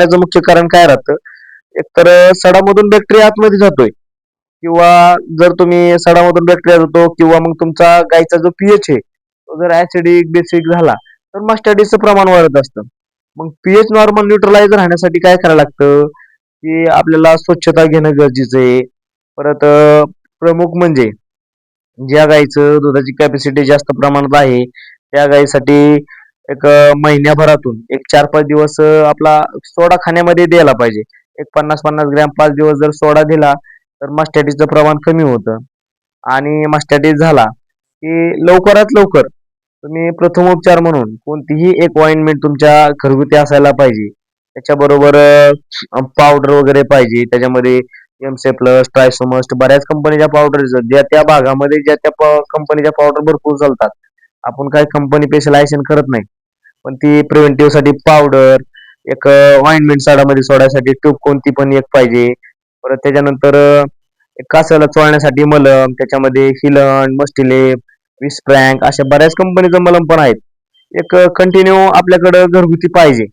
त्याचं मुख्य कारण काय राहतं? एकतर सडामधून बॅक्टेरिया आतमध्ये जातोय किंवा जर तुम्ही सडामधून बॅक्टेरिया जातो किंवा मग तुमचा गाईचा जो पीएच आहे तो जर ऍसिडिक बेसिक झाला तर मास्टायटिसचं प्रमाण वाढत असतं. मग पीएच नॉर्मल न्यूट्रलाइज राहण्यासाठी काय करायला लागतं की आपल्याला स्वच्छता घेणं गरजेचं आहे. परत प्रमुख म्हणजे ज्या गाईचं दुधाची कॅपॅसिटी जास्त प्रमाणात आहे त्या गाईसाठी एक महिन्याभरातून एक 4-5 दिवस आपला सोडा खाण्यामध्ये द्यायला पाहिजे. एक 50-50 ग्रॅम 5 दिवस जर सोडा दिला तर मास्टॅटिसचं प्रमाण कमी होतं. आणि मास्टॅटिस झाला की लवकरात लवकर तुम्ही प्रथमोपचार म्हणून कोणतीही एक ऑइंटमेंट तुमच्या घरगुती असायला पाहिजे. त्याच्याबरोबर पावडर वगैरे पाहिजे. त्याच्यामध्ये एमसे प्लस ट्रायसोमस्ट बऱ्याच कंपनीच्या पावडर ज्या त्या भागामध्ये ज्या त्या कंपनीच्या पावडर भरपूर चालतात. आपण काही कंपनी स्पेशलायझेशन करत नाही. पण ती प्रिव्हेंटिव्ह साठी पावडर, एक ऑइंटमेंट साडामध्ये सोडायसाठी ट्यूब कोणती पण एक पाहिजे. परत त्याच्यानंतर एक कासाला चोळण्यासाठी मलम, त्याच्यामध्ये हिलन, मस्टिलेप, विस्प्रँग अशा बऱ्याच कंपनीचं मलम पण आहेत. एक कंटिन्यू आपल्याकडं घरगुती पाहिजे.